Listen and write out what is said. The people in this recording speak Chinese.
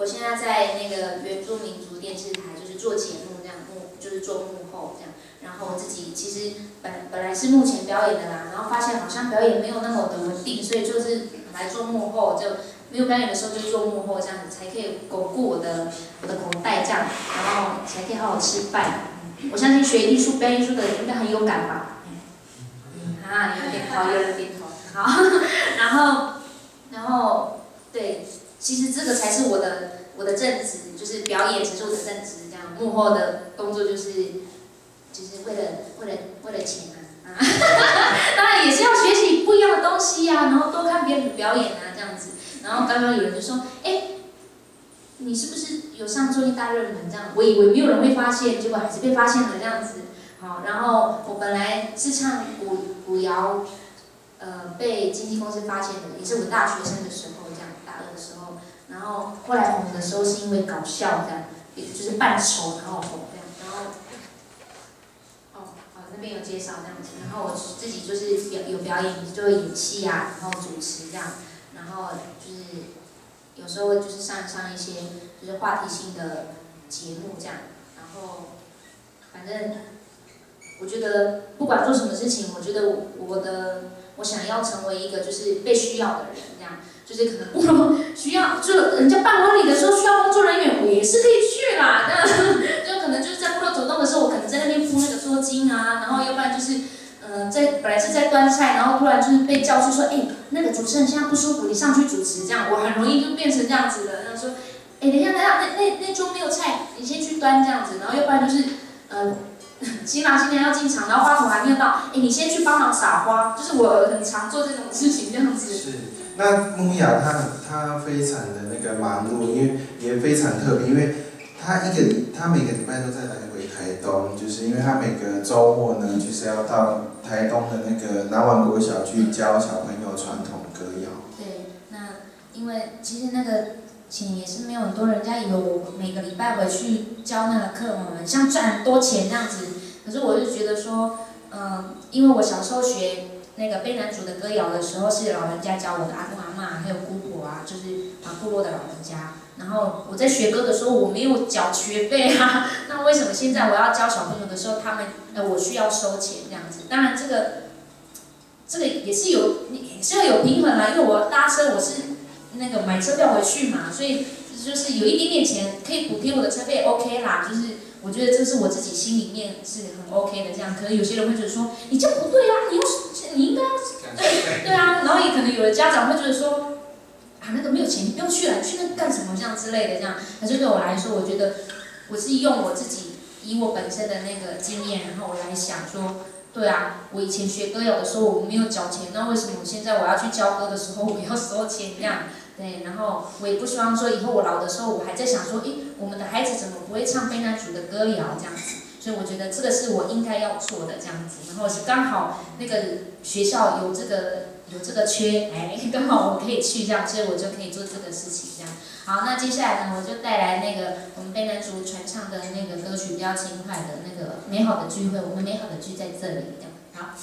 我现在在那个原住民族电视台，就是做节目这样，就是做幕后这样。然后自己其实本来是幕前表演的啦，然后发现好像表演没有那么的稳定，所以就是来做幕后，就没有表演的时候就做幕后这样子，才可以巩固我的口袋这样，然后才可以好好吃饭。我相信学艺术、表演艺术的人应该很有感吧？有点头，有点头。好，然后对，其实这个才是我的正职，就是表演才是我的正职，这样幕后的工作就是为了钱啊，当然也是要学习不一样的东西呀，然后多看别人的表演啊这样子。然后刚刚有人就说，你是不是有上综艺大热门这样？我以为没有人会发现，结果还是被发现了这样子。好，然后我本来是唱古谣，被经纪公司发现的，也是我大学生的时候这样，大二的时候。然后后来红的时候是因为搞笑这样，就是扮丑然后红这样，然后。那边有介绍这样子，然后我自己就是有表演，就会演戏啊，然后主持这样，然后就是有时候就是上一些就是话题性的节目这样，然后反正我觉得不管做什么事情，我觉得我想要成为一个就是被需要的人这样，就是可能部落需要，就人家办婚礼的时候需要工作人员，我也是可以去啦，那就可能就是在部落走动的时候，我可能在那边铺那个桌巾啊，然后要不然就是本来是在端菜，然后突然就是被叫去说，那个主持人现在不舒服，你上去主持这样，我很容易就变成这样子的，然后说，等一下，那桌没有菜，你先去端这样子，然后要不然就是新郎新娘要进场，然后花筒还没有到，你先去帮忙撒花，就是我很常做这种事情这样子。是，那木雅她非常的那个忙碌，因为也非常特别，因为她每个礼拜都在来回台东，就是因为她每个周末呢，就是要到台东的那个南湾国小去教小朋友传统歌谣。对，那因为其实那个钱也是没有很多，人家以为我每个礼拜回去教那个课，我们像赚很多钱这样子。可是我就觉得说，因为我小时候学那个卑南族的歌谣的时候，是老人家教我的，阿公阿嬷还有姑婆啊，就是部落的老人家。然后我在学歌的时候，我没有缴学费啊，那为什么现在我要教小朋友的时候，我需要收钱这样子？当然这个也是要有平衡啦，因为我搭车我是那个买车票回去嘛，所以就是有一点点钱可以补贴我的车费 OK 啦，就是我觉得这是我自己心里面是很 OK 的这样。可能有些人会觉得说，你这样不对啊，你应该对啊，然后也可能有的家长会觉得说，那个没有钱，你不用去了，你去那干什么这样之类的这样。可是对我来说，我觉得我是用我自己以我本身的那个经验，然后我来想说，对啊，我以前学歌谣的时候我没有缴钱，那为什么我现在我要去教歌的时候我要收钱这样？对，然后我也不希望说以后我老的时候我还在想说，我们的孩子怎么不会唱卑南族的歌谣这样子？所以我觉得这个是我应该要做的这样子。然后是刚好那个学校有这个缺，刚好我可以去这样，所以我就可以做这个事情这样。好，那接下来呢，我就带来那个我们卑南族传唱的那个歌曲，比较轻快的那个美好的聚会，我们美好的聚在这里这样。好。